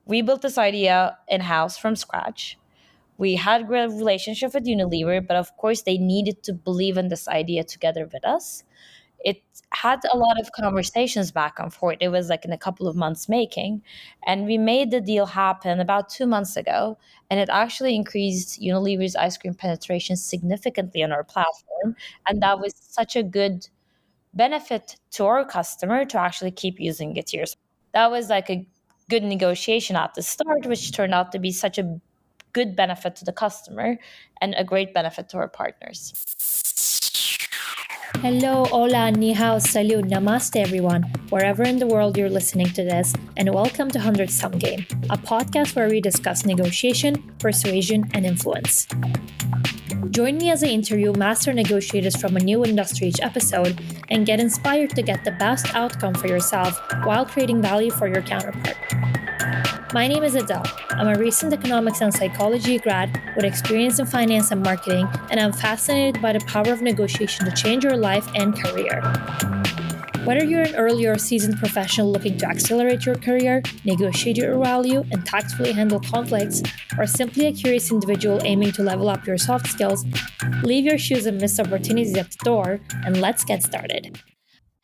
We built this idea in-house from scratch. We had a great relationship with Unilever, but of course they needed to believe in this idea together with us. It had a lot of conversations back and forth. It was like in a couple of months making. And we made the deal happen about 2 months ago. And it actually increased Unilever's ice cream penetration significantly on our platform. And that was such a good benefit to our customer to actually keep using it here. So that was like a good negotiation at the start, which turned out to be such a good benefit to the customer and a great benefit to our partners. Hello, hola, ni hao, salud, namaste, everyone, wherever in the world you're listening to this, and welcome to 100 Sum Game, a podcast where we discuss negotiation, persuasion, and influence. Join me as I interview master negotiators from a new industry each episode and get inspired to get the best outcome for yourself while creating value for your counterpart. My name is Adele. I'm a recent economics and psychology grad with experience in finance and marketing, and I'm fascinated by the power of negotiation to change your life and career. Whether you're an early or seasoned professional looking to accelerate your career, negotiate your value, and tactfully handle conflicts, or simply a curious individual aiming to level up your soft skills, leave your shoes and missed opportunities at the door, and let's get started.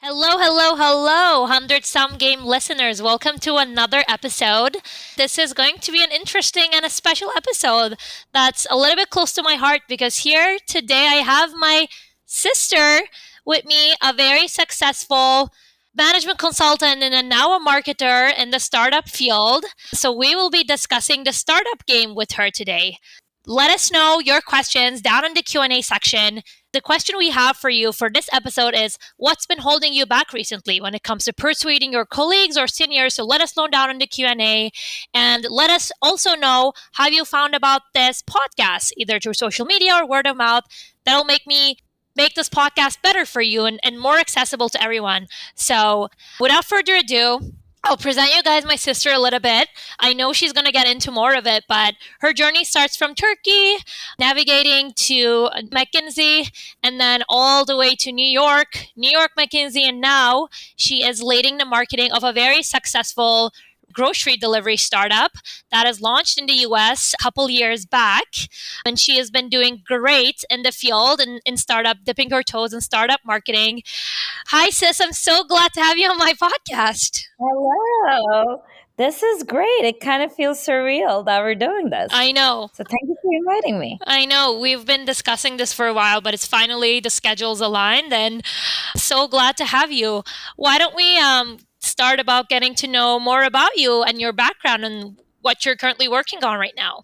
Hello, hello, hello, 100 Sum Game listeners. Welcome to another episode. This is going to be an interesting and a special episode that's a little bit close to my heart because here today I have my sister with me, a very successful management consultant and now a marketer in the startup field. So we will be discussing the startup game with her today. Let us know your questions down in the Q&A section. The question we have for you for this episode is, what's been holding you back recently when it comes to persuading your colleagues or seniors? So let us know down in the Q&A. And let us also know how you found about this podcast, either through social media or word of mouth. That'll make this podcast better for you and more accessible to everyone. So without further ado, I'll present you guys my sister a little bit. I know she's going to get into more of it, but her journey starts from Turkey, navigating to McKinsey, and then all the way to New York, McKinsey, and now she is leading the marketing of a very successful grocery delivery startup that has launched in the US a couple years back. And she has been doing great in the field and in startup, dipping her toes in startup marketing. Hi, sis. I'm so glad to have you on my podcast. Hello. This is great. It kind of feels surreal that we're doing this. I know. So thank you for inviting me. I know. We've been discussing this for a while, but it's finally the schedules aligned and so glad to have you. Why don't we start about getting to know more about you and your background and what you're currently working on right now?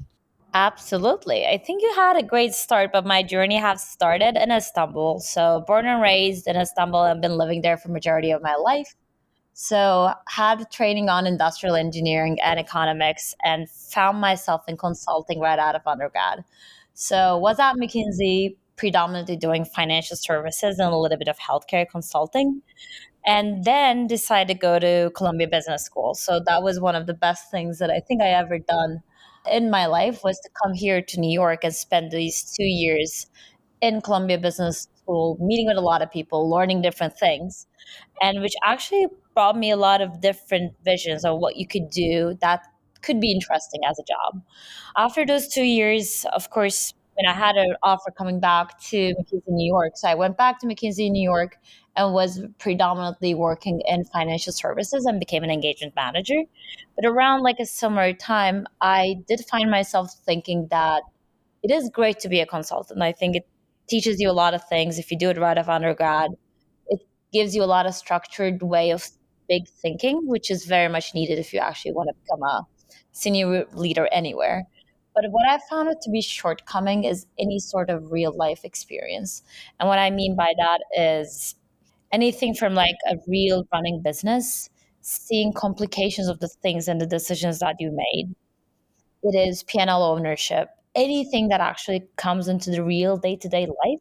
Absolutely. I think you had a great start, but my journey has started in Istanbul. So born and raised in Istanbul, I've been living there for majority of my life. So had training on industrial engineering and economics and found myself in consulting right out of undergrad. So was at McKinsey predominantly doing financial services and a little bit of healthcare consulting. And then decided to go to Columbia Business School. So that was one of the best things that I think I ever done in my life was to come here to New York and spend these 2 years in Columbia Business School, meeting with a lot of people, learning different things, and which actually brought me a lot of different visions of what you could do that could be interesting as a job. After those 2 years, of course, when I had an offer coming back to McKinsey New York, so I went back to McKinsey New York and was predominantly working in financial services and became an engagement manager. But around like a similar time, I did find myself thinking that it is great to be a consultant. I think it teaches you a lot of things if you do it right off undergrad. It gives you a lot of structured way of big thinking, which is very much needed if you actually want to become a senior leader anywhere. But what I found it to be shortcoming is any sort of real life experience. And what I mean by that is anything from like a real running business, seeing complications of the things and the decisions that you made. It is P&L ownership, anything that actually comes into the real day-to-day life.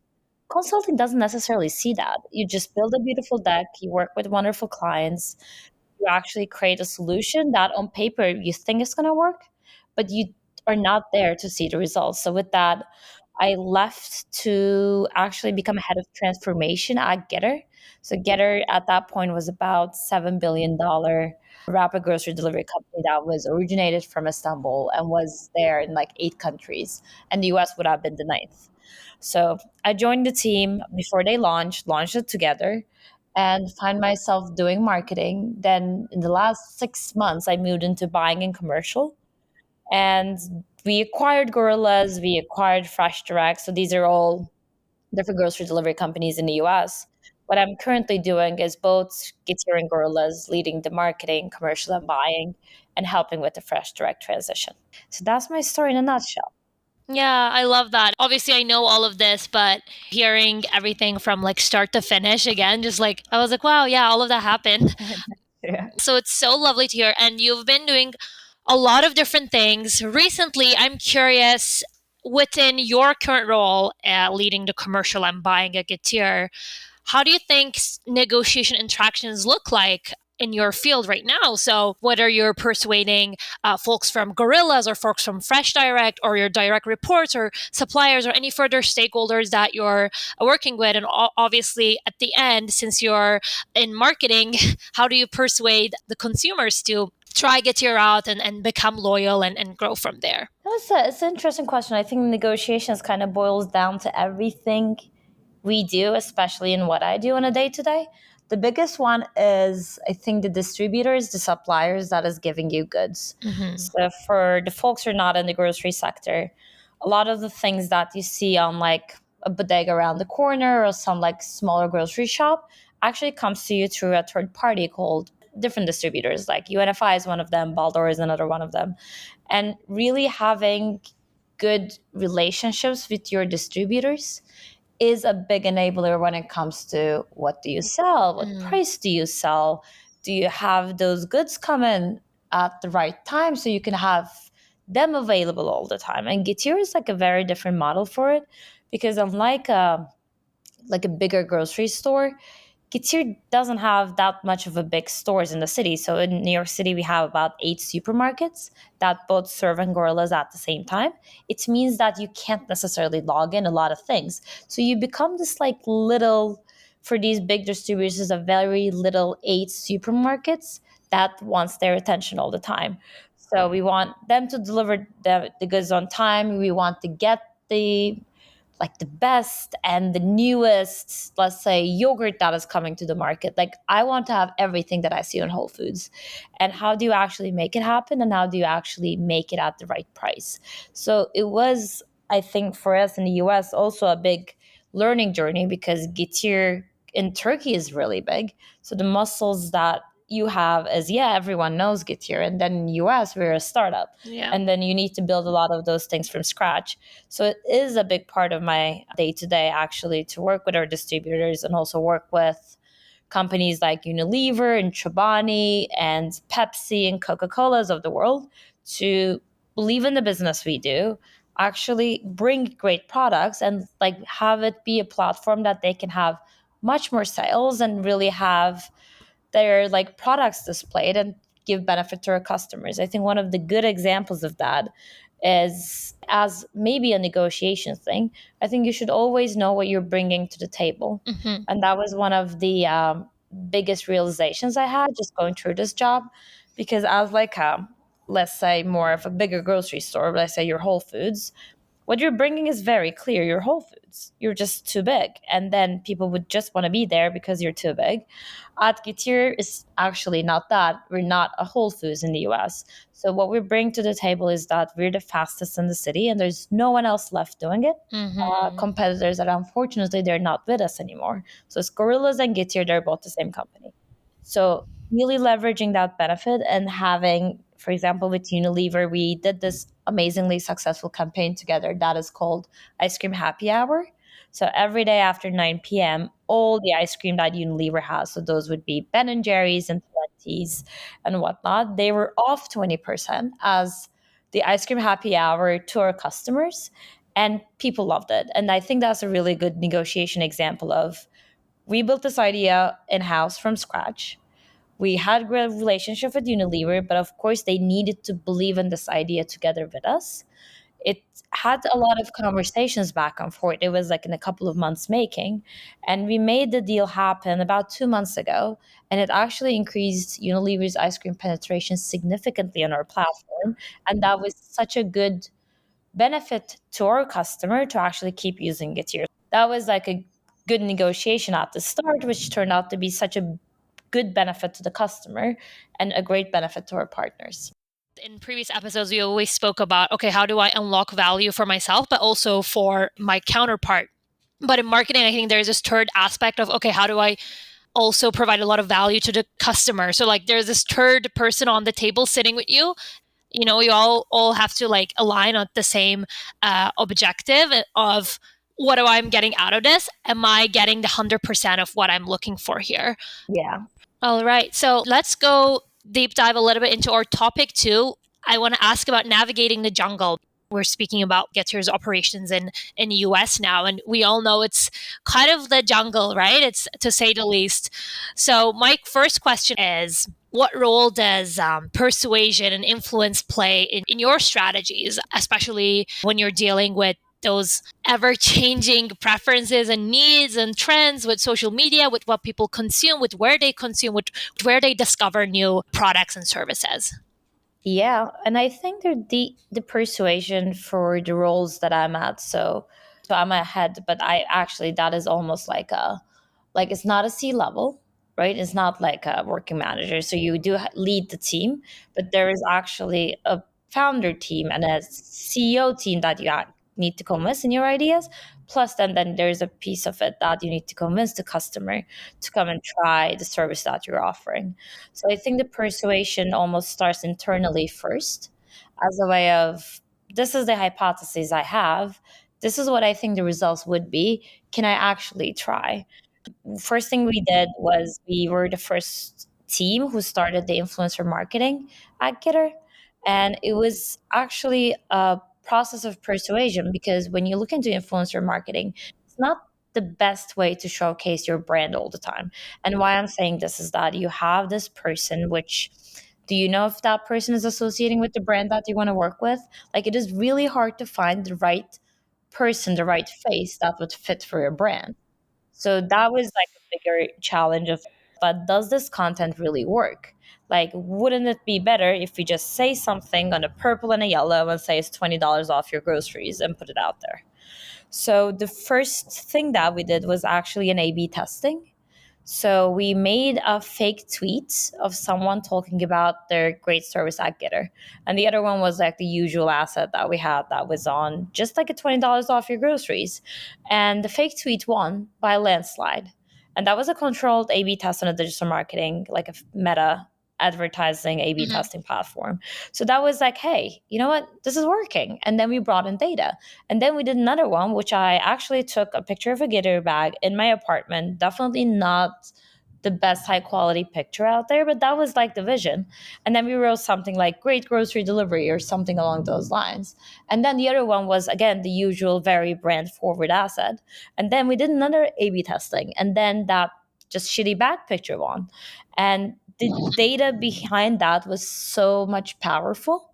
Consulting doesn't necessarily see that. You just build a beautiful deck, you work with wonderful clients, you actually create a solution that on paper you think is going to work, but you are not there to see the results. So with that, I left to actually become head of transformation at Getter. So Getter at that point was about $7 billion a rapid grocery delivery company that was originated from Istanbul and was there in like 8 countries, and the US would have been the ninth. So I joined the team before they launched it together, and find myself doing marketing. Then in the last 6 months, I moved into buying and commercial, and we acquired Gorillas, we acquired Fresh Direct. So these are all different grocery delivery companies in the US. What I'm currently doing is both Getir and Gorillas, leading the marketing, commercial, and buying, and helping with the Fresh Direct transition. So that's my story in a nutshell. Yeah, I love that. Obviously, I know all of this, but hearing everything from like start to finish again, just like I was like, wow, yeah, all of that happened. Yeah. So it's so lovely to hear. And you've been doing a lot of different things. Recently, I'm curious within your current role, leading the commercial and buying a Getir, how do you think negotiation interactions look like in your field right now? So, whether you're persuading folks from Gorillas or folks from Fresh Direct or your direct reports or suppliers or any further stakeholders that you're working with, and obviously at the end, since you're in marketing, how do you persuade the consumers to try get your out and become loyal and grow from there? It's an interesting question. I think negotiations kind of boils down to everything we do, especially in what I do on a day to day. The biggest one is, I think, the distributors, the suppliers that is giving you goods. Mm-hmm. So for the folks who are not in the grocery sector, a lot of the things that you see on like a bodega around the corner or some like smaller grocery shop actually comes to you through a third party called different distributors. Like UNFI is one of them, Baldor is another one of them. And really having good relationships with your distributors is a big enabler when it comes to what do you sell, what Mm. price do you sell, do you have those goods come in at the right time so you can have them available all the time. And Getir is like a very different model for it, because unlike a bigger grocery store, Getir doesn't have that much of a big stores in the city. So in New York City, we have about 8 supermarkets that both serve Gorillas at the same time. It means that you can't necessarily log in a lot of things. So you become this like little, for these big distributors, a very little 8 supermarkets that wants their attention all the time. So we want them to deliver the goods on time. We want to get the like the best and the newest, let's say, yogurt that is coming to the market. Like I want to have everything that I see on Whole Foods. And how do you actually make it happen? And how do you actually make it at the right price? So it was, I think, for us in the US also a big learning journey, because Getir in Turkey is really big. So the muscles that you have is, yeah, everyone knows Getir. And then in the US, we're a startup. Yeah. And then you need to build a lot of those things from scratch. So it is a big part of my day to day, actually, to work with our distributors and also work with companies like Unilever and Chobani and Pepsi and Coca-Cola's of the world to believe in the business we do, actually bring great products and like have it be a platform that they can have much more sales and really have their like products displayed and give benefit to our customers. I think one of the good examples of that is, as maybe a negotiation thing, I think you should always know what you're bringing to the table. Mm-hmm. And that was one of the biggest realizations I had just going through this job, because as like let's say more of a bigger grocery store, let's say your Whole Foods, what you're bringing is very clear. You're Whole Foods. You're just too big. And then people would just want to be there because you're too big. At Getir is actually not that. We're not a Whole Foods in the US. So what we bring to the table is that we're the fastest in the city and there's no one else left doing it. Mm-hmm. Competitors that unfortunately they're not with us anymore. So it's Gorillas and Getir, they're both the same company. So really leveraging that benefit and having, for example, with Unilever, we did this amazingly successful campaign together that is called Ice Cream Happy Hour. So every day after 9 p.m., all the ice cream that Unilever has, so those would be Ben and Jerry's and Twenties and whatnot, they were off 20% as the ice cream happy hour to our customers. And people loved it. And I think that's a really good negotiation example of, we built this idea in-house from scratch. We had a great relationship with Unilever, but of course they needed to believe in this idea together with us. it had a lot of conversations back and forth. It was like in a couple of months making, and we made the deal happen about 2 months ago, and it actually increased Unilever's ice cream penetration significantly on our platform, and that was such a good benefit to our customer to actually keep using it here. That was like a good negotiation at the start, which turned out to be such a good benefit to the customer and a great benefit to our partners. In previous episodes, we always spoke about, okay, how do I unlock value for myself, but also for my counterpart? But in marketing, I think there's this third aspect of, okay, how do I also provide a lot of value to the customer? So like there's this third person on the table sitting with you. You know, you all have to like align on the same objective of what am I getting out of this? Am I getting the 100% of what I'm looking for here? Yeah. All right. So let's go deep dive a little bit into our topic two. I want to ask about navigating the jungle. We're speaking about Getir's operations in the US now, and we all know it's kind of the jungle, right? It's to say the least. So, my first question is, what role does persuasion and influence play in your strategies, especially when you're dealing with those ever changing preferences and needs and trends with social media, with what people consume, with where they consume, with where they discover new products and services? Yeah, and I think the persuasion for the roles that I'm at. So I'm a head, but I actually that is almost like a like it's not a C level, right? It's not like a working manager. So you do lead the team, but there is actually a founder team and a CEO team that you need to convince in your ideas. Plus, then there's a piece of it that you need to convince the customer to come and try the service that you're offering. So I think the persuasion almost starts internally first as a way of this is the hypothesis I have. This is what I think the results would be. Can I actually try? First thing we did was we were the first team who started the influencer marketing at Gitter. And it was actually a process of persuasion because when you look into influencer marketing, it's not the best way to showcase your brand all the time. And why I'm saying this is that you have this person, which do you know if that person is associating with the brand that you want to work with? Like it is really hard to find the right person, the right face that would fit for your brand. So that was like a bigger challenge of, but does this content really work? Like, wouldn't it be better if we just say something on a purple and a yellow and say it's $20 off your groceries and put it out there? So the first thing that we did was actually an A/B testing. So we made a fake tweet of someone talking about their great service at Getter. And the other one was like the usual asset that we had that was on just like a $20 off your groceries. And the fake tweet won by a landslide. And that was a controlled A B test on a digital marketing, like a meta advertising A B Mhm. testing platform. So that was like, hey, you know what? This is working. And then we brought in data. And then we did another one, which I actually took a picture of a Gator bag in my apartment. Definitely not the best high quality picture out there, but that was like the vision. And then we wrote something like great grocery delivery or something along those lines. And then the other one was, again, the usual very brand forward asset. And then we did another A B testing. And then that just shitty bag picture one. And the data behind that was so much powerful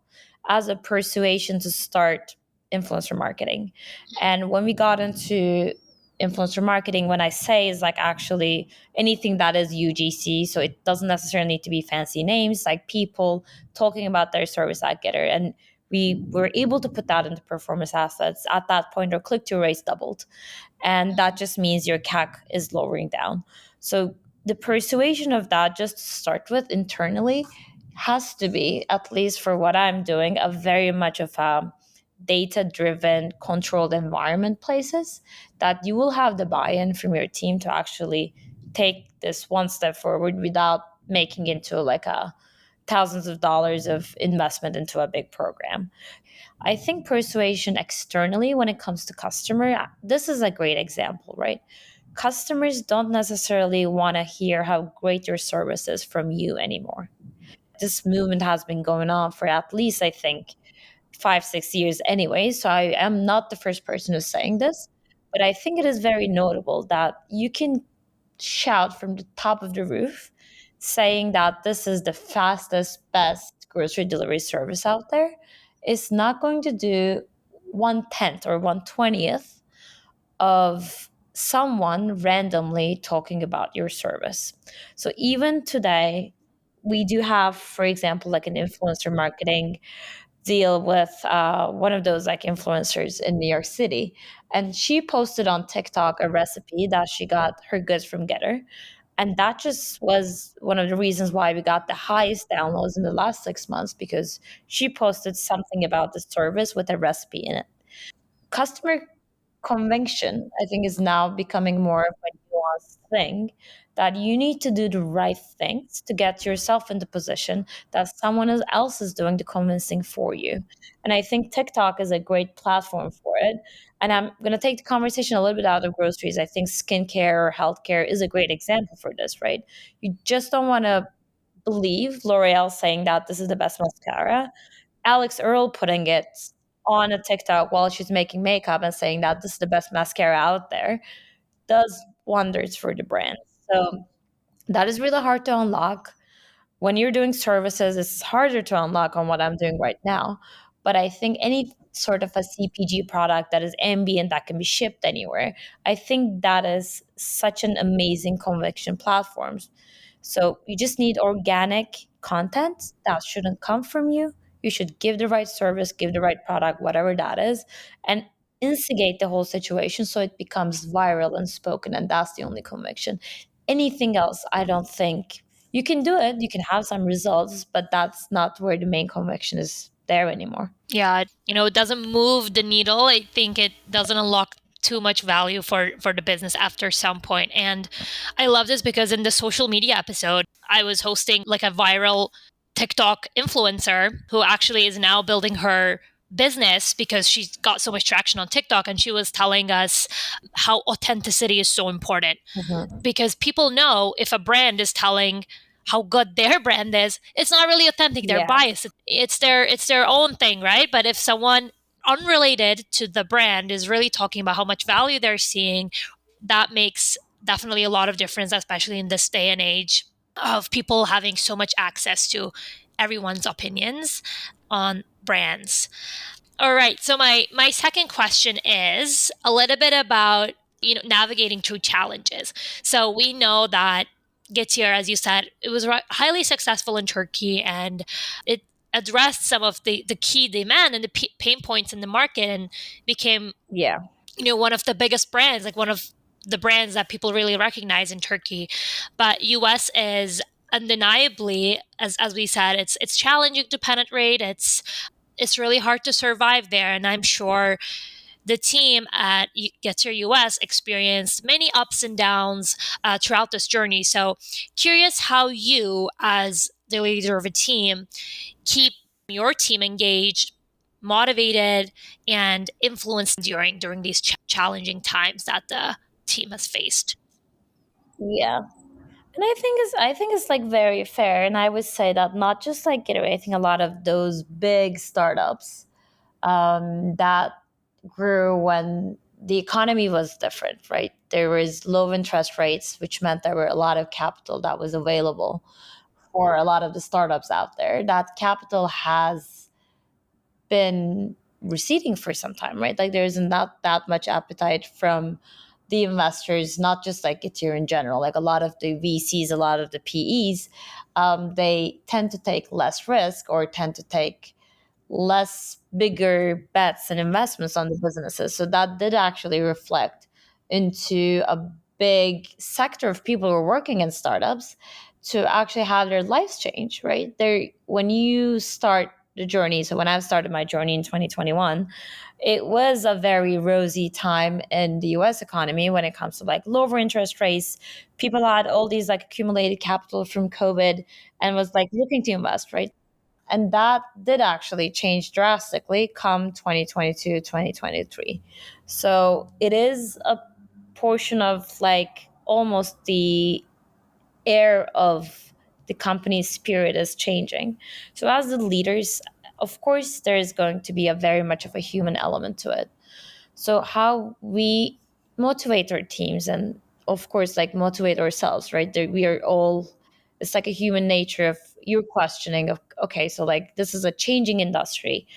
as a persuasion to start influencer marketing. And when we got into influencer marketing, when I say is like actually anything that is UGC, so it doesn't necessarily need to be fancy names, like people talking about their service at Getter. And we were able to put that into performance assets. At that point, our click-through rates doubled. And that just means your CAC is lowering down. So the persuasion of that, just to start with internally, has to be, at least for what I'm doing, a very much of a data driven controlled environment places that you will have the buy-in from your team to actually take this one step forward without making into like a thousands of dollars of investment into a big program. I think persuasion externally when it comes to customer, this is a great example, right? Customers don't necessarily want to hear how great your service is from you anymore. This movement has been going on for at least, I think, 5, 6 years anyway. So I am not the first person who's saying this, but I think it is very notable that you can shout from the top of the roof saying that this is the fastest, best grocery delivery service out there. It's not going to do 1/10 or 1/20th of someone randomly talking about your service. So even today, we do have, for example, like an influencer marketing deal with one of those like influencers in New York City. And she posted on TikTok a recipe that she got her goods from Getter. And that just was one of the reasons why we got the highest downloads in the last 6 months, because she posted something about the service with a recipe in it. Customer conviction, I think, is now becoming more of a nuanced thing, that you need to do the right things to get yourself in the position that someone else is doing the convincing for you. And I think TikTok is a great platform for it. And I'm going to take the conversation a little bit out of groceries. I think skincare or healthcare is a great example for this, right? You just don't want to believe L'Oreal saying that this is the best mascara, Alex Earl putting it on a TikTok while she's making makeup and saying that this is the best mascara out there does wonders for the brand. So that is really hard to unlock. When you're doing services, it's harder to unlock on what I'm doing right now. But I think any sort of a CPG product that is ambient, that can be shipped anywhere, I think that is such an amazing conviction platform. So you just need organic content that shouldn't come from you. You should give the right service, give the right product, whatever that is, and instigate the whole situation so it becomes viral and spoken. And that's the only conviction. Anything else, I don't think you can do it. You can have some results, but that's not where the main conviction is there anymore. Yeah, it doesn't move the needle. I think it doesn't unlock too much value for the business after some point. And I love this because in the social media episode, I was hosting like a viral TikTok influencer who actually is now building her business because she's got so much traction on TikTok, and she was telling us how authenticity is so important, Mhm. because people know if a brand is telling how good their brand is, it's not really authentic. They're Yeah. biased. It's their own thing, right? But if someone unrelated to the brand is really talking about how much value they're seeing, that makes definitely a lot of difference, especially in this day and age of people having so much access to everyone's opinions on brands. All right. So my second question is a little bit about navigating through challenges. So we know that Getir, as you said, it was highly successful in Turkey, and it addressed some of the key demand and the pain points in the market, and became Yeah. one of the biggest brands, like one of the brands that people really recognize in Turkey. But US is undeniably, as we said, it's challenging to penetrate. It's really hard to survive there. And I'm sure the team at Get Your US experienced many ups and downs throughout this journey. So, curious how you, as the leader of a team, keep your team engaged, motivated, and influenced during these challenging times that the team has faced. Yeah. And I think it's like very fair. And I would say that not just like Getaway, I think a lot of those big startups that grew when the economy was different, right? There was low interest rates, which meant there were a lot of capital that was available for a lot of the startups out there. That capital has been receding for some time, right? Like there's not that much appetite from the investors, not just like Ethereum in general. Like a lot of the VCs, a lot of the PEs, they tend to take less risk or tend to take less bigger bets and investments on the businesses. So that did actually reflect into a big sector of people who are working in startups to actually have their lives change, right? There, when you start the journey, so when I started my journey in 2021, it was a very rosy time in the US economy when it comes to like lower interest rates. People had all these like accumulated capital from COVID and was like looking to invest, right? And that did actually change drastically come 2022, 2023. So it is a portion of like almost the air of the company's spirit is changing. So as the leaders, of course, there is going to be a very much of a human element to it. So how we motivate our teams and of course like motivate ourselves, right? We are all, it's like a human nature of you're questioning of okay, so like this is a changing industry.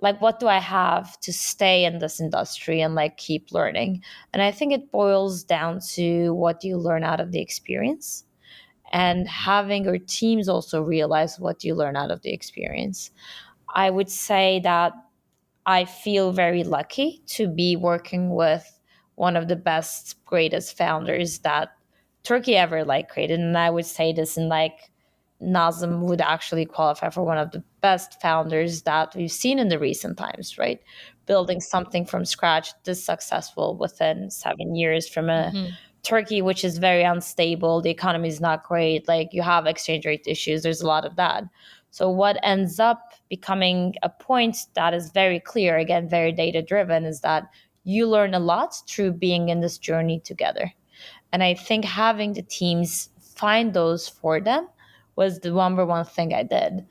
like what do I have to stay in this industry and like keep learning? And I think it boils down to what you learn out of the experience, and having your teams also realize what you learn out of the experience. I would say that I feel very lucky to be working with one of the best, greatest founders that Turkey ever like created. And I would say this in like Nazem would actually qualify for one of the best founders that we've seen in the recent times, right? Building something from scratch this successful within 7 years from a Mhm. Turkey, which is very unstable. The economy is not great. Like you have exchange rate issues. There's a lot of that. So what ends up becoming a point that is very clear, again, very data driven, is that you learn a lot through being in this journey together. And I think having the teams find those for them was the number one thing I did.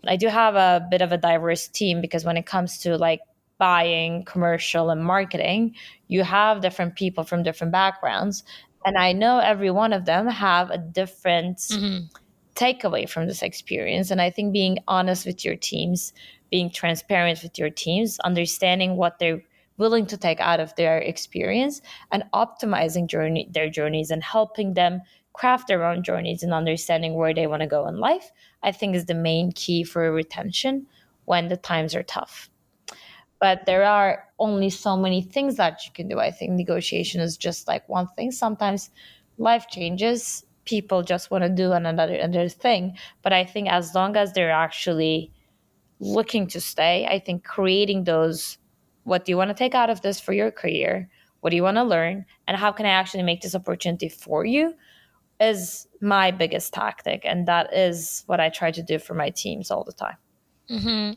I do have a bit of a diverse team because when it comes to like buying, commercial, and marketing, you have different people from different backgrounds. And I know every one of them have a different Mhm. takeaway from this experience. And I think being honest with your teams, being transparent with your teams, understanding what they're willing to take out of their experience, and optimizing their journeys and helping them craft their own journeys and understanding where they want to go in life, I think is the main key for retention when the times are tough. But there are only so many things that you can do. I think negotiation is just like one thing. Sometimes life changes, people just want to do another thing. But I think as long as they're actually looking to stay, I think creating those, what do you want to take out of this for your career, what do you want to learn, and how can I actually make this opportunity for you, is my biggest tactic. And that is what I try to do for my teams all the time.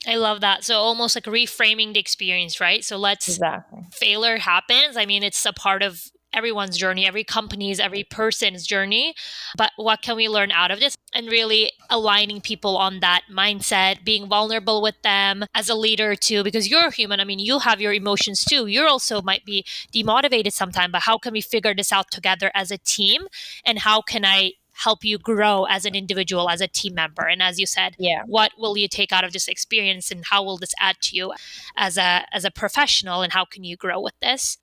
I love that. So almost like reframing the experience, right? So let's Exactly. failure happens. I mean, it's a part of everyone's journey, every company's, every person's journey. But what can we learn out of this? And really aligning people on that mindset, being vulnerable with them as a leader too, because you're human. I mean, you have your emotions too. You also might be demotivated sometime, but how can we figure this out together as a team? And how can I help you grow as an individual, as a team member? And as you said, Yeah. what will you take out of this experience and how will this add to you as a professional, and how can you grow with this?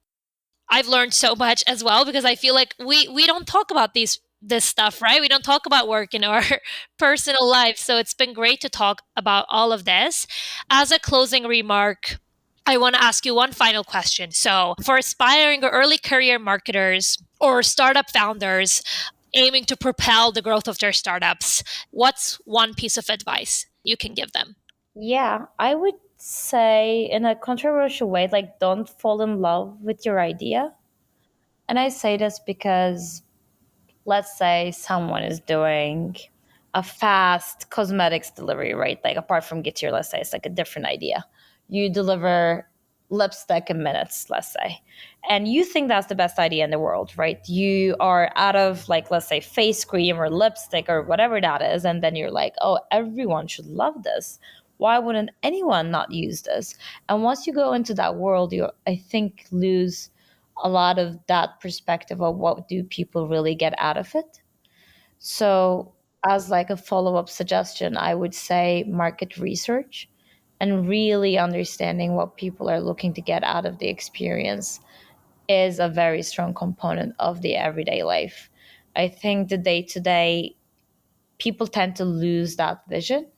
I've learned so much as well because I feel like we don't talk about this stuff, right? We don't talk about work in our personal life. So it's been great to talk about all of this. As a closing remark, I want to ask you one final question. So, for aspiring or early career marketers or startup founders aiming to propel the growth of their startups, what's one piece of advice you can give them? Yeah, I would say in a controversial way, like don't fall in love with your idea. And I say this because let's say someone is doing a fast cosmetics delivery, right? Like apart from Getir, let's say it's like a different idea. You deliver lipstick in minutes, let's say. And you think that's the best idea in the world, right? You are out of like, let's say face cream or lipstick or whatever that is. And then you're like, oh, everyone should love this. Why wouldn't anyone not use this? And once you go into that world, you, I think, lose a lot of that perspective of what do people really get out of it. So as like a follow-up suggestion, I would say market research and really understanding what people are looking to get out of the experience is a very strong component of the everyday life. I think the day to day people tend to lose that vision.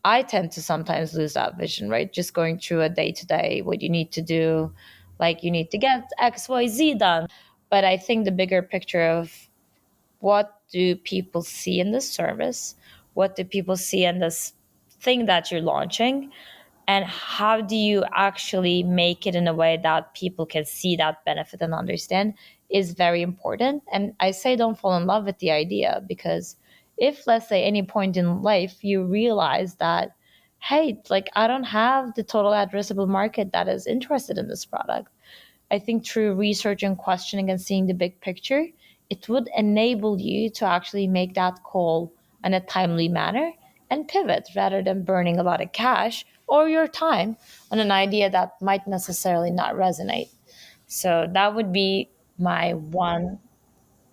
I tend to sometimes lose that vision, right? Just going through a day to day, what you need to do, like you need to get XYZ done. But I think the bigger picture of what do people see in this service? What do people see in this thing that you're launching? And how do you actually make it in a way that people can see that benefit and understand is very important. And I say don't fall in love with the idea, because if, let's say, any point in life you realize that, hey, like I don't have the total addressable market that is interested in this product, I think through research and questioning and seeing the big picture, it would enable you to actually make that call in a timely manner and pivot rather than burning a lot of cash or your time on an idea that might necessarily not resonate. So that would be my one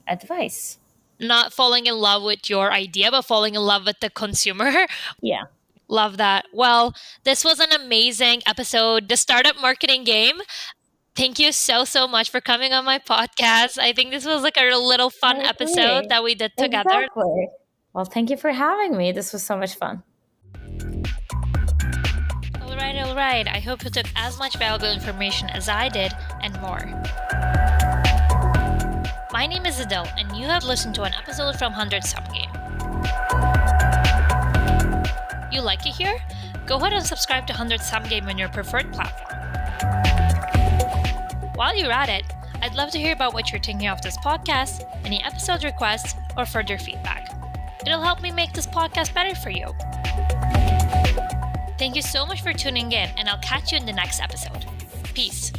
advice. Not falling in love with your idea, but falling in love with the consumer. Yeah. Love that. Well, this was an amazing episode. The Startup Marketing Game. Thank you so much for coming on my podcast. I think this was like a little fun I episode agree. that we did together. Exactly. Well, thank you for having me. This was so much fun. All right. I hope you took as much valuable information as I did and more. My name is Adele, and you have listened to an episode from 100 Sum Game. You like it here? Go ahead and subscribe to 100 Sum Game on your preferred platform. While you're at it, I'd love to hear about what you're thinking of this podcast, any episode requests, or further feedback. It'll help me make this podcast better for you. Thank you so much for tuning in, and I'll catch you in the next episode. Peace.